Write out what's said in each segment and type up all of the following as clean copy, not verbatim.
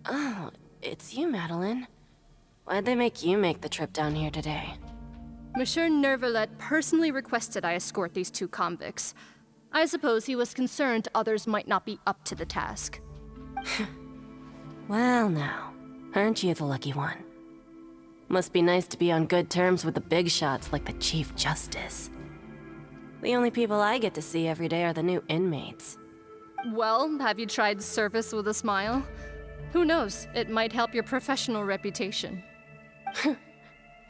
Oh, it's you, Madeline. Why'd they make you make the trip down here today? Monsieur Nervalet personally requested I escort these two convicts. I suppose he was concerned others might not be up to the task. Well now, aren't you the lucky one? Must be nice to be on good terms with the big shots like the Chief Justice. The only people I get to see every day are the new inmates. Well, have you tried service with a smile? Who knows, it might help your professional reputation.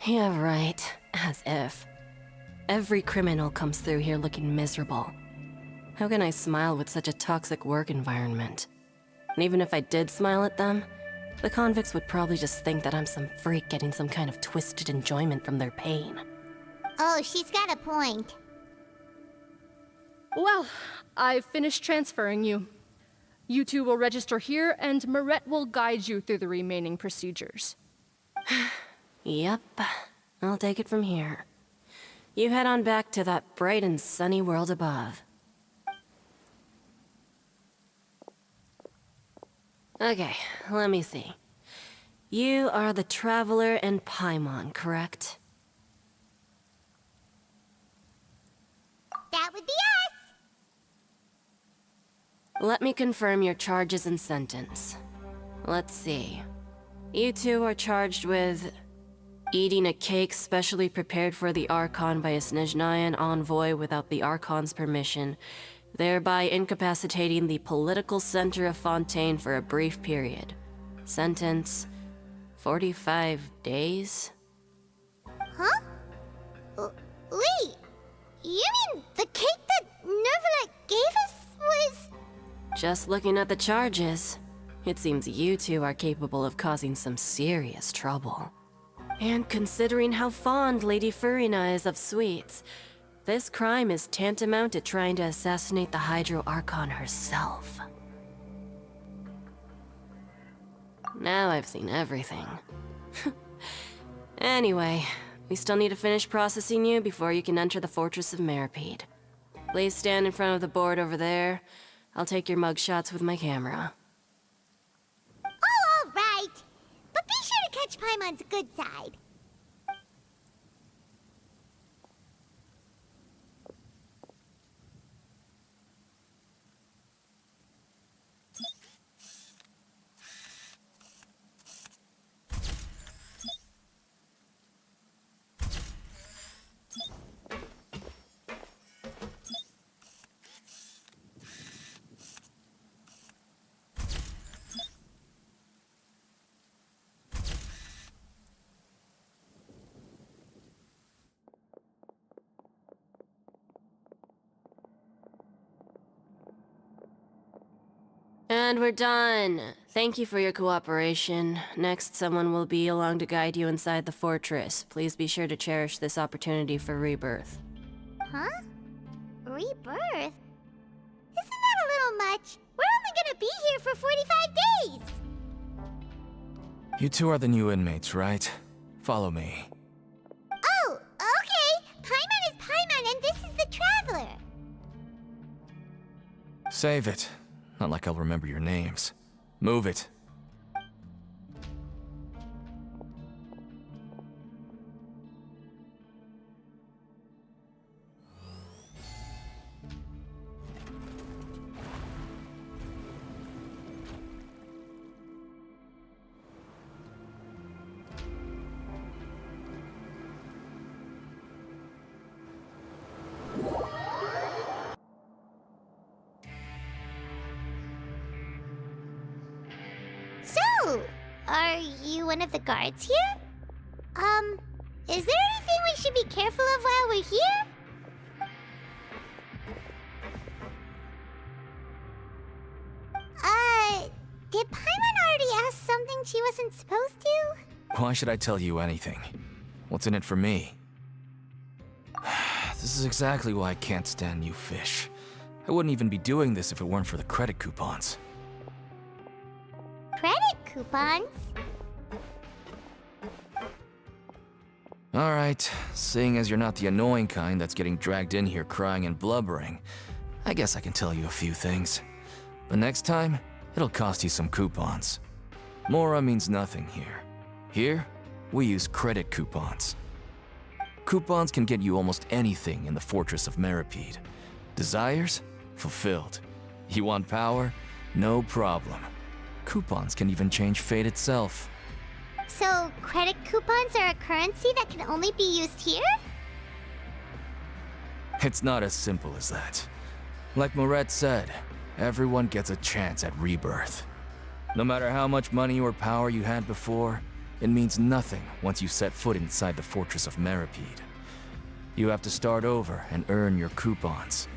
Yeah, right. As if. Every criminal comes through here looking miserable. How can I smile with such a toxic work environment? And even if I did smile at them, the convicts would probably just think that I'm some freak getting some kind of twisted enjoyment from their pain. Oh, she's got a point. Well, I've finished transferring you. You two will register here, and Marette will guide you through the remaining procedures. Yep, I'll take it from here. You head on back to that bright and sunny world above. Okay, let me see. You are the Traveler and Paimon, correct? That would be us! Let me confirm your charges and sentence. Let's see. You two are charged with eating a cake specially prepared for the Archon by a Snezhnayan envoy without the Archon's permission, thereby incapacitating the political center of Fontaine for a brief period. Sentence: 45 days? Huh? Wait, you mean the cake that Nervalet gave us was... Just looking at the charges, it seems you two are capable of causing some serious trouble. And considering how fond Lady Furina is of sweets, this crime is tantamount to trying to assassinate the Hydro Archon herself. Now I've seen everything. Anyway, we still need to finish processing you before you can enter the Fortress of Meripede. Please stand in front of the board over there. I'll take your mugshots with my camera. Oh, all right. But be sure to catch Paimon's good side. And we're done. Thank you for your cooperation. Next, someone will be along to guide you inside the fortress. Please be sure to cherish this opportunity for rebirth. Huh? Rebirth? Isn't that a little much? We're only gonna be here for 45 days! You two are the new inmates, right? Follow me. Oh, okay! Paimon is Paimon and this is the Traveler! Save it. Not like I'll remember your names. Move it. So, are you one of the guards here? Is there anything we should be careful of while we're here? Did Paimon already ask something she wasn't supposed to? Why should I tell you anything? What's in it for me? This is exactly why I can't stand you fish. I wouldn't even be doing this if it weren't for the credit coupons. Credit coupons? Alright, seeing as you're not the annoying kind that's getting dragged in here crying and blubbering, I guess I can tell you a few things. But next time, It'll cost you some coupons. Mora means nothing here. Here, we use credit coupons. Coupons can get you almost anything in the Fortress of Meripede. Desires? Fulfilled. You want power? No problem. Coupons can even change fate itself. So, credit coupons are a currency that can only be used here? It's not as simple as that. Like Moret said, everyone gets a chance at rebirth. No matter how much money or power you had before, it means nothing once you set foot inside the Fortress of Meripede. You have to start over and earn your coupons.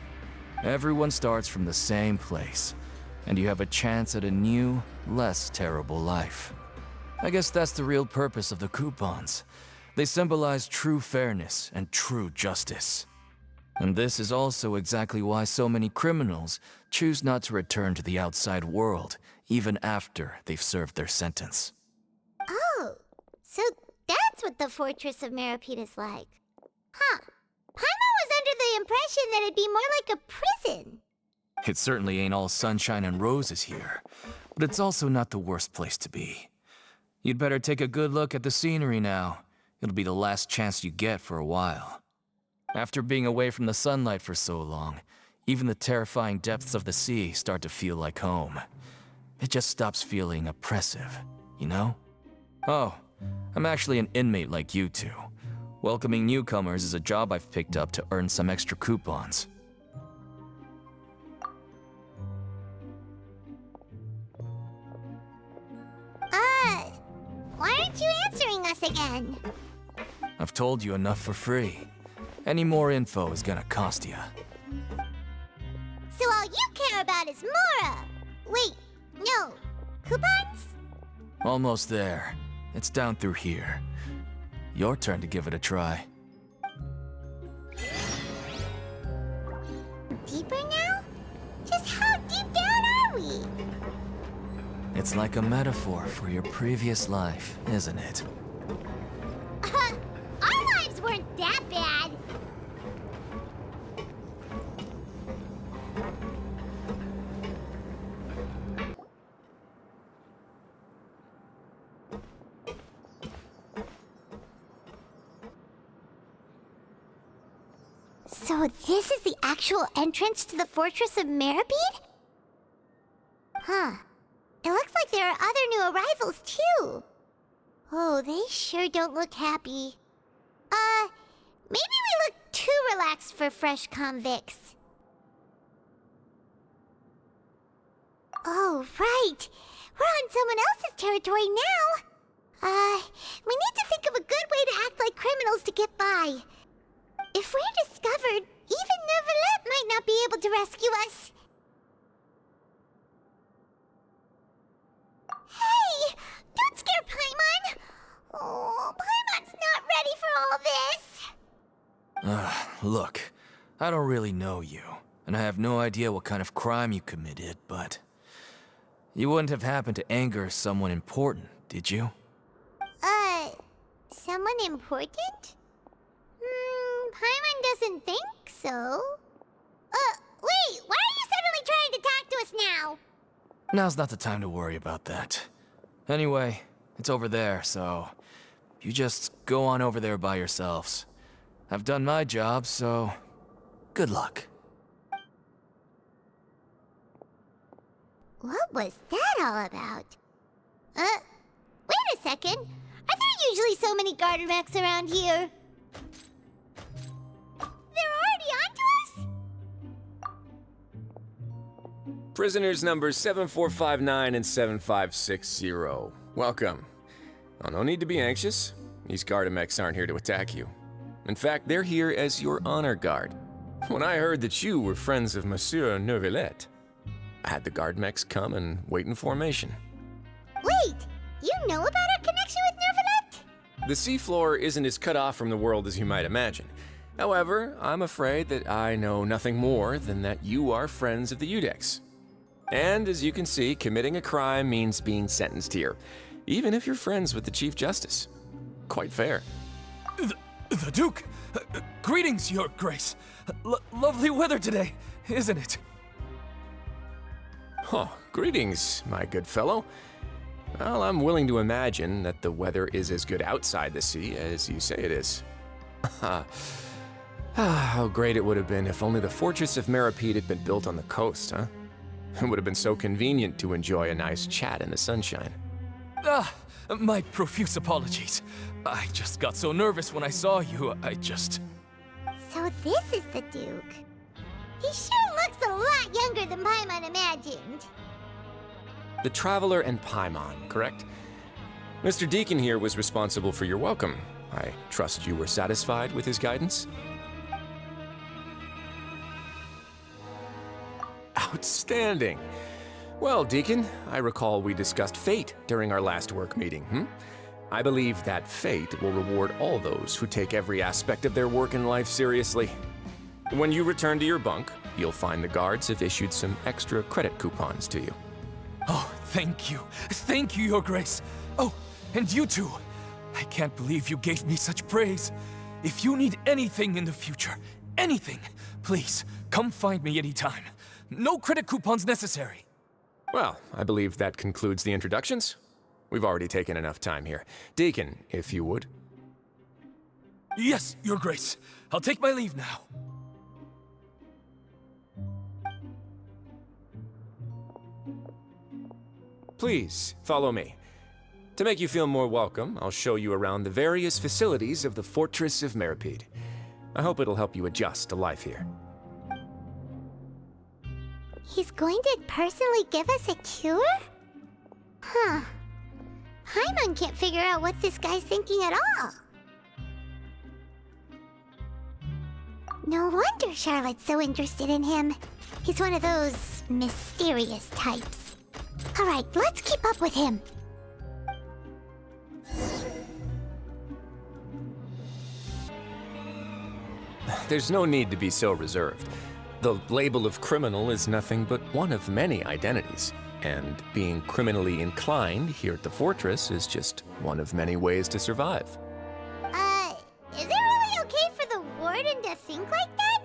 Everyone starts from the same place, and you have a chance at a new, less terrible life. I guess that's the real purpose of the coupons. They symbolize true fairness and true justice. And this is also exactly why so many criminals choose not to return to the outside world, even after they've served their sentence. Oh, so that's what the Fortress of Meripede is like. Huh. Paimon was under the impression that it'd be more like a prison. It certainly ain't all sunshine and roses here, but it's also not the worst place to be. You'd better take a good look at the scenery now. It'll be the last chance you get for a while. After being away from the sunlight for so long, even the terrifying depths of the sea start to feel like home. It just stops feeling oppressive, you know? Oh, I'm actually an inmate like you two. Welcoming newcomers is a job I've picked up to earn some extra coupons. Why aren't you answering us again? I've told you enough for free. Any more info is gonna cost you. So all you care about is Mora! Wait, no. Coupons? Almost there. It's down through here. Your turn to give it a try. Deeper now? Just how deep down are we? It's like a metaphor for your previous life, isn't it? Our lives weren't that bad. So this is the actual entrance to the Fortress of Meripede? Huh. It looks like there are other new arrivals, too. Oh, they sure don't look happy. Maybe we look too relaxed for fresh convicts. Oh, right. We're on someone else's territory now. We need to think of a good way to act like criminals to get by. If we're discovered, even Neuvillette might not be able to rescue us. Hey! Don't scare Paimon! Oh, Paimon's not ready for all this! Look, I don't really know you, and I have no idea what kind of crime you committed, but... You wouldn't have happened to anger someone important, did you? Someone important? Paimon doesn't think so. Wait, why are you suddenly trying to talk to us now? Now's not the time to worry about that. Anyway, it's over there, so... You just go on over there by yourselves. I've done my job, so... Good luck. What was that all about? Wait a second. Are there usually so many Gardermechs around here? They're already onto us? Prisoners numbers 7459 and 7560. Welcome. Oh, no need to be anxious. These Gardermechs aren't here to attack you. In fact, they're here as your honor guard. When I heard that you were friends of Monsieur Neuvillette, I had the Gardermechs come and wait in formation. Wait, you know about our connection with Neuvillette? The seafloor isn't as cut off from the world as you might imagine. However, I'm afraid that I know nothing more than that you are friends of the Udex. And as you can see, committing a crime means being sentenced here, even if you're friends with the Chief Justice. Quite fair. The Duke! Greetings, Your Grace! Lovely weather today, isn't it? Oh, greetings, my good fellow. Well, I'm willing to imagine that the weather is as good outside the sea as you say it is. How great it would have been if only the Fortress of Meripede had been built on the coast, huh? It would have been so convenient to enjoy a nice chat in the sunshine. My profuse apologies. I just got so nervous when I saw you, So this is the Duke. He sure looks a lot younger than Paimon imagined. The Traveler and Paimon, correct? Mr. Deacon here was responsible for your welcome. I trust you were satisfied with his guidance? Outstanding. Well, Deacon, I recall we discussed fate during our last work meeting, I believe that fate will reward all those who take every aspect of their work in life seriously. When you return to your bunk, you'll find the guards have issued some extra credit coupons to you. Oh, thank you. Thank you, Your Grace. Oh, and you too. I can't believe you gave me such praise. If you need anything in the future, anything, please, come find me anytime. No credit coupons necessary. Well, I believe that concludes the introductions. We've already taken enough time here. Deacon, if you would. Yes, Your Grace. I'll take my leave now. Please, follow me. To make you feel more welcome, I'll show you around the various facilities of the Fortress of Meripede. I hope it'll help you adjust to life here. He's going to personally give us a cure? Huh. Paimon can't figure out what this guy's thinking at all. No wonder Charlotte's so interested in him. He's one of those mysterious types. Alright, let's keep up with him. There's no need to be so reserved. The label of criminal is nothing but one of many identities. And being criminally inclined here at the Fortress is just one of many ways to survive. Is it really okay for the warden to think like that?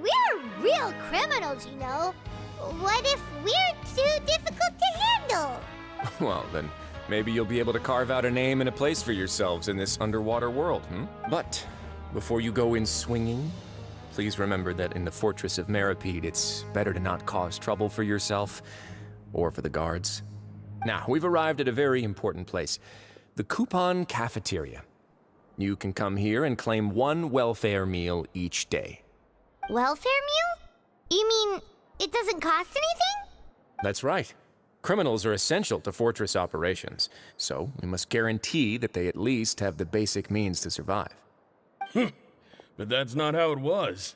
We're real criminals, you know. What if we're too difficult to handle? Well, then maybe you'll be able to carve out a name and a place for yourselves in this underwater world, But before you go in swinging, please remember that in the Fortress of Meripede, it's better to not cause trouble for yourself or for the guards. Now, we've arrived at a very important place, the Coupon Cafeteria. You can come here and claim one welfare meal each day. Welfare meal? You mean it doesn't cost anything? That's right. Criminals are essential to Fortress operations, so we must guarantee that they at least have the basic means to survive. But that's not how it was.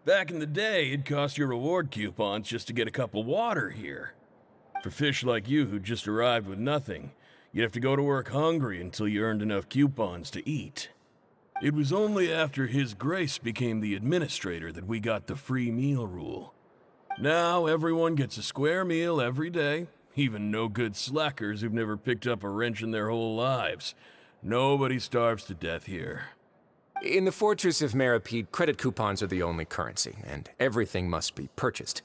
Back in the day, it cost your reward coupons just to get a cup of water here. For fish like you who just arrived with nothing, you'd have to go to work hungry until you earned enough coupons to eat. It was only after His Grace became the administrator that we got the free meal rule. Now everyone gets a square meal every day, even no-good slackers who've never picked up a wrench in their whole lives. Nobody starves to death here. In the Fortress of Meripede, credit coupons are the only currency, and everything must be purchased.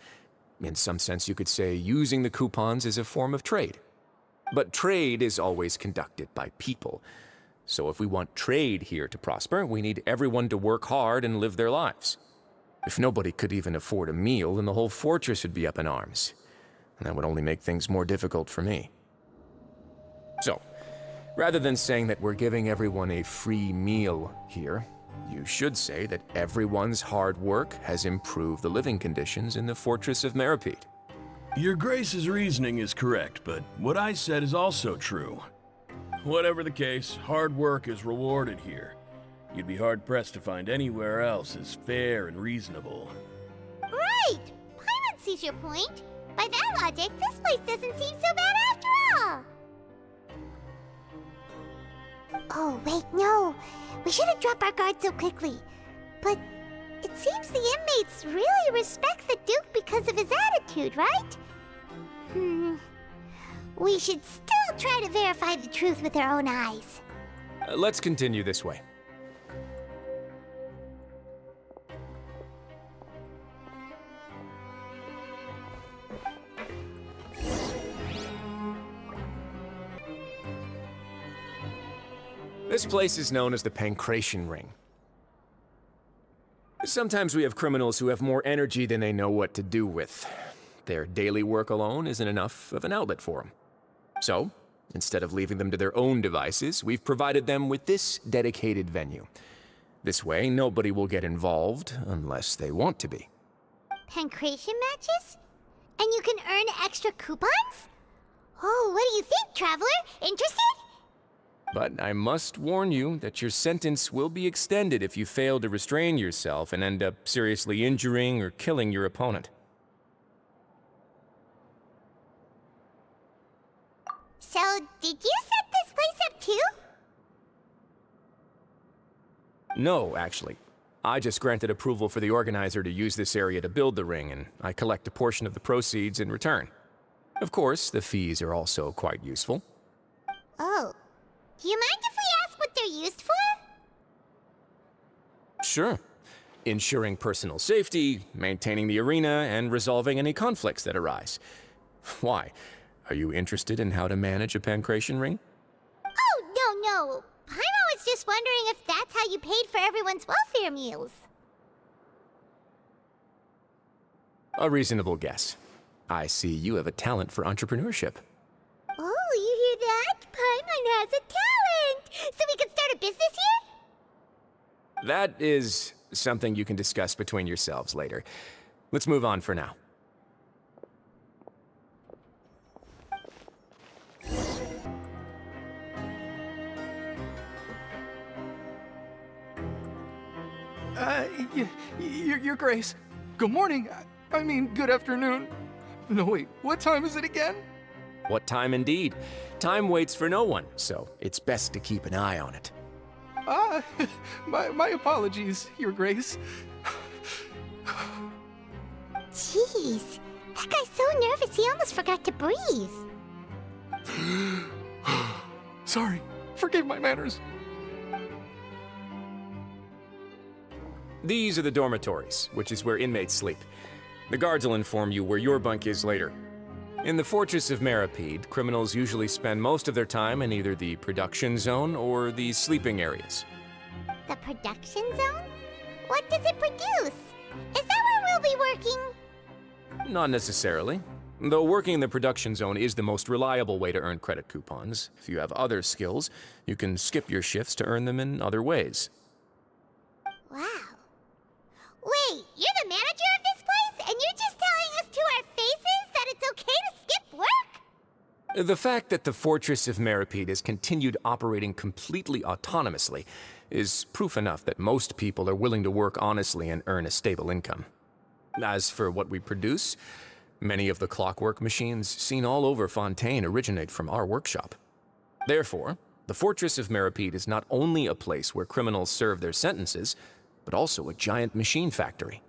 In some sense, you could say using the coupons is a form of trade. But trade is always conducted by people. So if we want trade here to prosper, we need everyone to work hard and live their lives. If nobody could even afford a meal, then the whole fortress would be up in arms. And that would only make things more difficult for me. So, rather than saying that we're giving everyone a free meal here, you should say that everyone's hard work has improved the living conditions in the Fortress of Meripede. Your Grace's reasoning is correct, but what I said is also true. Whatever the case, hard work is rewarded here. You'd be hard-pressed to find anywhere else as fair and reasonable. Right! Paimon sees your point. By that logic, this place doesn't seem so bad after all. Oh, wait, no. We shouldn't drop our guard so quickly. But it seems the inmates really respect the Duke because of his attitude, right? We should still try to verify the truth with our own eyes. Let's continue this way. This place is known as the Pancration Ring. Sometimes we have criminals who have more energy than they know what to do with. Their daily work alone isn't enough of an outlet for them. So, instead of leaving them to their own devices, we've provided them with this dedicated venue. This way, nobody will get involved unless they want to be. Pancration matches? And you can earn extra coupons? Oh, what do you think, Traveler? Interested? But I must warn you that your sentence will be extended if you fail to restrain yourself and end up seriously injuring or killing your opponent. So, did you set this place up too? No, actually. I just granted approval for the organizer to use this area to build the ring, and I collect a portion of the proceeds in return. Of course, the fees are also quite useful. Oh. Do you mind if we ask what they're used for? Sure. Ensuring personal safety, maintaining the arena, and resolving any conflicts that arise. Why? Are you interested in how to manage a pancration ring? Oh, no. Paimon was just wondering if that's how you paid for everyone's welfare meals. A reasonable guess. I see you have a talent for entrepreneurship. Oh, you hear that? Paimon has a talent! So we can start a business here? That is something you can discuss between yourselves later. Let's move on for now. Your Grace. Good morning. I mean, good afternoon. No, wait, what time is it again? What time indeed? Time waits for no one, so it's best to keep an eye on it. My apologies, Your Grace. Jeez, that guy's so nervous he almost forgot to breathe. Sorry, forgive my manners. These are the dormitories, which is where inmates sleep. The guards will inform you where your bunk is later. In the Fortress of Meripede, criminals usually spend most of their time in either the production zone or the sleeping areas. The production zone? What does it produce? Is that where we'll be working? Not necessarily. Though working in the production zone is the most reliable way to earn credit coupons, if you have other skills, you can skip your shifts to earn them in other ways. Wow. Wait, you're the manager of this place, and you're just telling us to our faces that it's okay to skip work? The fact that the Fortress of Meripede has continued operating completely autonomously is proof enough that most people are willing to work honestly and earn a stable income. As for what we produce, many of the clockwork machines seen all over Fontaine originate from our workshop. Therefore, the Fortress of Meripede is not only a place where criminals serve their sentences, but also a giant machine factory.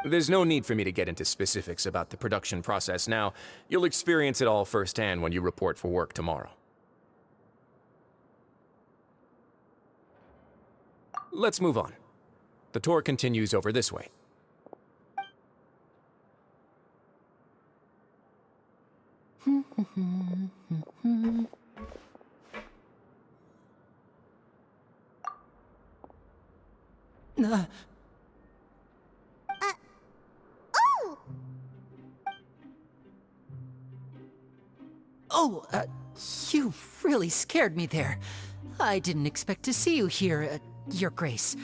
There's no need for me to get into specifics about the production process now. You'll experience it all firsthand when you report for work tomorrow. Let's move on. The tour continues over this way. Oh! You really scared me there. I didn't expect to see you here, Your Grace.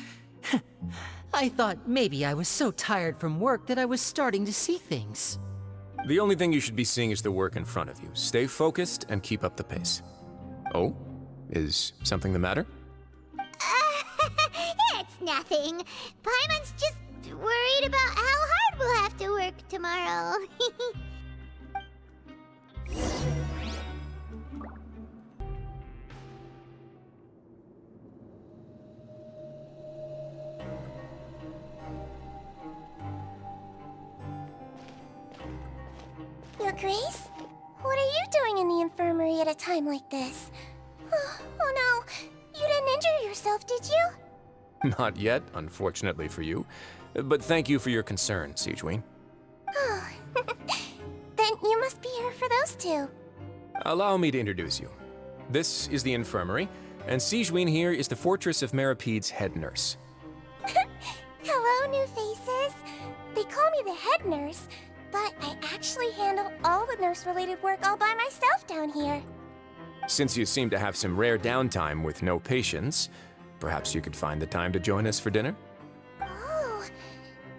I thought maybe I was so tired from work that I was starting to see things. The only thing you should be seeing is the work in front of you. Stay focused and keep up the pace. Oh? Is something the matter? It's nothing. Paimon's just worried about how hard we'll have to work tomorrow. Your Grace? What are you doing in the infirmary at a time like this? Oh no, you didn't injure yourself, did you? Not yet, unfortunately for you. But thank you for your concern, Siegeween. Then you must be here for those two. Allow me to introduce you. This is the infirmary, and Sigewin here is the Fortress of Merapede's head nurse. Hello, new faces. They call me the head nurse, but I actually handle all the nurse-related work all by myself down here. Since you seem to have some rare downtime with no patients, perhaps you could find the time to join us for dinner? Oh,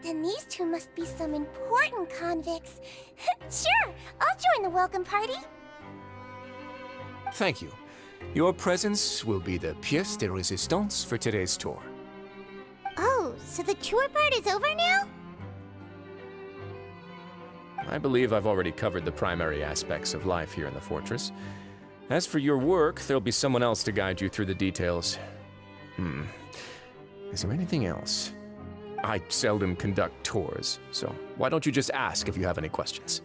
then these two must be some important convicts. Sure, I'll join the welcome party. Thank you. Your presence will be the pièce de résistance for today's tour. Oh, so the tour part is over now? I believe I've already covered the primary aspects of life here in the fortress. As for your work, there'll be someone else to guide you through the details. Is there anything else? I seldom conduct tours, so why don't you just ask if you have any questions?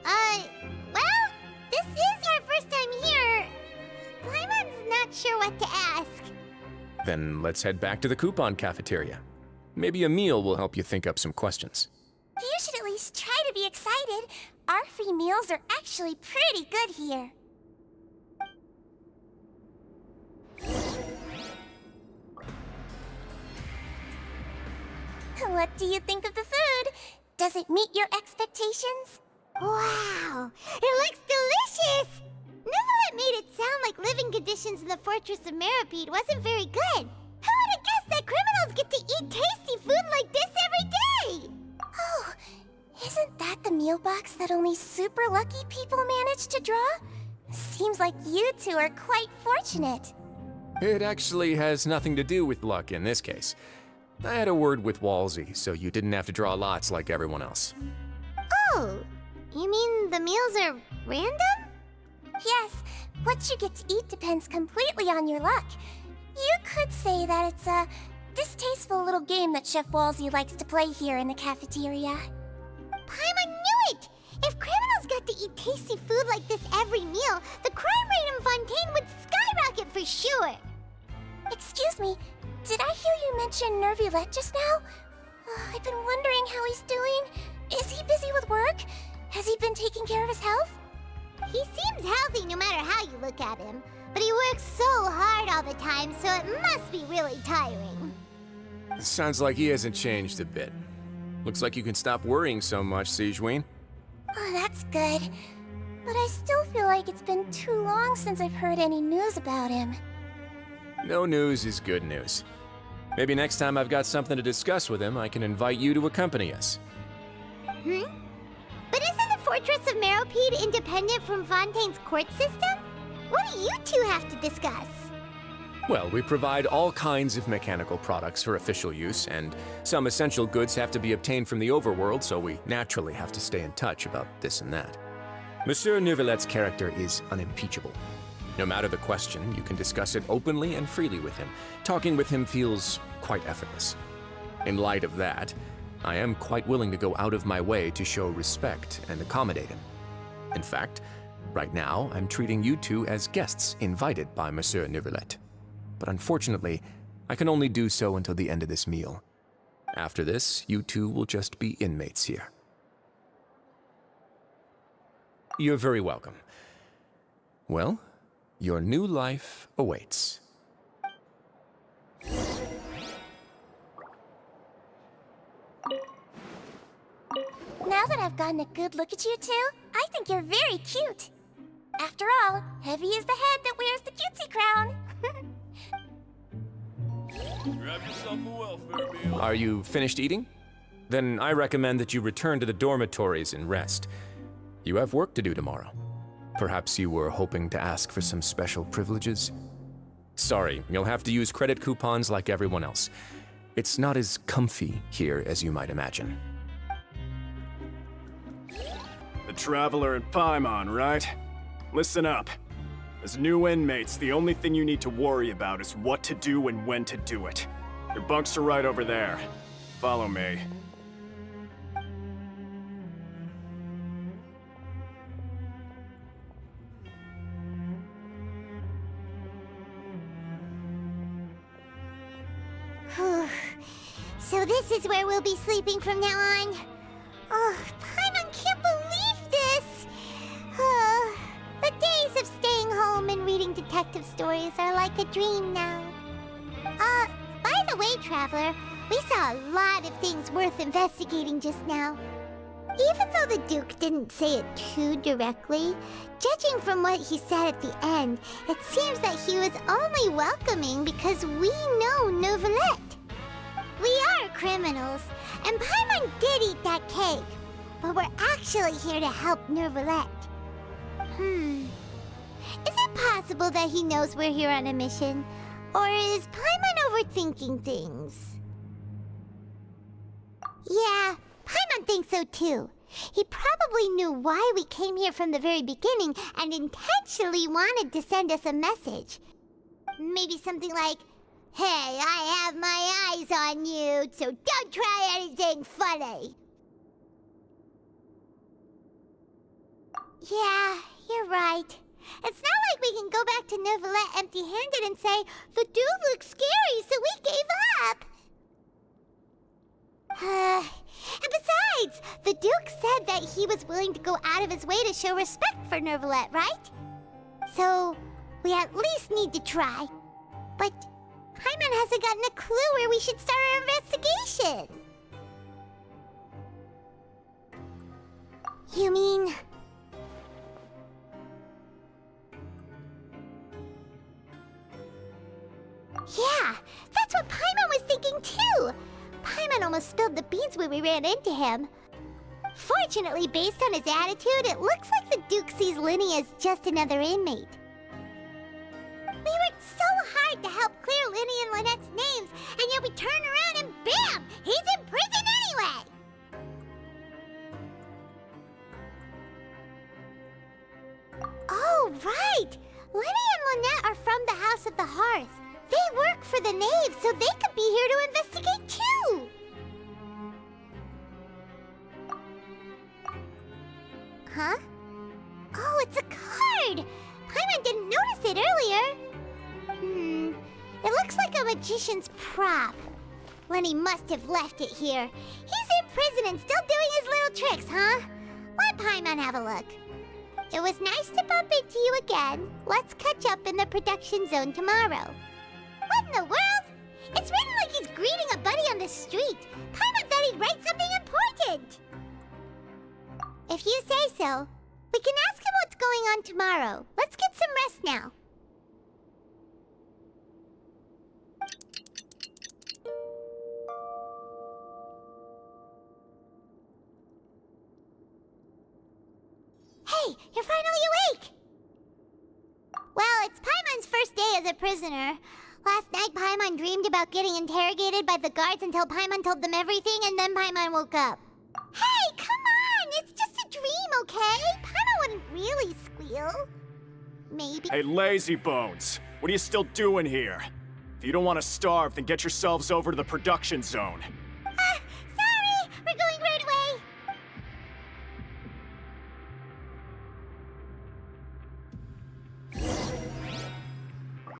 Well, this is our first time here. Paimon's not sure what to ask. Then let's head back to the coupon cafeteria. Maybe a meal will help you think up some questions. You should at least try to be excited. Our free meals are actually pretty good here. What do you think of the food? Does it meet your expectations? Wow, it looks delicious! Neverlet made it sound like living conditions in the Fortress of Merapede wasn't very good. Who would have guessed that criminals get to eat tasty food like this every day? Oh, isn't that the meal box that only super lucky people manage to draw? Seems like you two are quite fortunate. It actually has nothing to do with luck in this case. I had a word with Walsey, so you didn't have to draw lots like everyone else. Oh, you mean the meals are random? Yes, what you get to eat depends completely on your luck. You could say that it's a distasteful little game that Chef Walsey likes to play here in the cafeteria. Paimon knew it! If criminals got to eat tasty food like this every meal, the crime rate in Fontaine would skyrocket for sure. Excuse me, did I hear you mention Nervulette just now? I've been wondering how he's doing. Is he busy with work? Has he been taking care of his health? He seems healthy no matter how you look at him, but he works so hard all the time, so it must be really tiring. Sounds like he hasn't changed a bit. Looks like you can stop worrying so much, Sigewin. Oh, that's good. But I still feel like it's been too long since I've heard any news about him. No news is good news. Maybe next time I've got something to discuss with him, I can invite you to accompany us. But isn't the Fortress of Meropede independent from Fontaine's court system? What do you two have to discuss? Well, we provide all kinds of mechanical products for official use, and some essential goods have to be obtained from the overworld, so we naturally have to stay in touch about this and that. Monsieur Neuvillette's character is unimpeachable. No matter the question, you can discuss it openly and freely with him. Talking with him feels quite effortless. In light of that, I am quite willing to go out of my way to show respect and accommodate him. In fact, right now, I'm treating you two as guests invited by Monsieur Neuvillette. But unfortunately, I can only do so until the end of this meal. After this, you two will just be inmates here. You're very welcome. Well, your new life awaits. Now that I've gotten a good look at you two, I think you're very cute. After all, heavy is the head that wears the cutesy crown. Grab yourself a welfare meal. Are you finished eating? Then I recommend that you return to the dormitories and rest. You have work to do tomorrow. Perhaps you were hoping to ask for some special privileges? Sorry, you'll have to use credit coupons like everyone else. It's not as comfy here as you might imagine. The Traveler and Paimon, right? Listen up. As new inmates, the only thing you need to worry about is what to do and when to do it. Your bunks are right over there. Follow me. So this is where we'll be sleeping from now on. Oh, Paimon can't believe this! The days of staying home and reading to detective stories are like a dream now. By the way, Traveler, we saw a lot of things worth investigating just now. Even though the Duke didn't say it too directly, judging from what he said at the end, it seems that he was only welcoming because we know Neuvillette. We are criminals, and Paimon did eat that cake, but we're actually here to help Neuvillette. Is it possible that he knows we're here on a mission? Or is Paimon overthinking things? Yeah, Paimon thinks so too. He probably knew why we came here from the very beginning and intentionally wanted to send us a message. Maybe something like, "Hey, I have my eyes on you, so don't try anything funny." Yeah, you're right. It's not like we can go back to Neuvillette empty-handed and say, "The dude looks scary, so we gave up." And besides, the Duke said that he was willing to go out of his way to show respect for Neuvillette, right? So, we at least need to try. But Paimon hasn't gotten a clue where we should start our investigation. You mean... Yeah, that's what Paimon was thinking too! Paimon almost spilled the beans when we ran into him. Fortunately, based on his attitude, it looks like the Duke sees Linny as just another inmate. We worked so hard to help clear Linny and Lynette's names, and yet we turn around and BAM! He's in prison anyway! Oh, right! Linny and Lynette are from the House of the Hearth. They work for the Knave, so they could be here to investigate too! Huh? Oh, it's a card! Paimon didn't notice it earlier. It looks like a magician's prop. Lenny must have left it here. He's in prison and still doing his little tricks, huh? Let Paimon have a look. It was nice to bump into you again. Let's catch up in the production zone tomorrow. What in the world? It's written like he's greeting a buddy on the street. Paimon thought he'd write something important. If you say so, we can ask him what's going on tomorrow. Let's get some rest now. Hey, you're finally awake! Well, it's Paimon's first day as a prisoner. Last night, Paimon dreamed about getting interrogated by the guards until Paimon told them everything, and then Paimon woke up. Hey, come on! It's just a dream, okay? Paimon wouldn't really squeal. Maybe... Hey, lazy bones! What are you still doing here? If you don't want to starve, then get yourselves over to the production zone.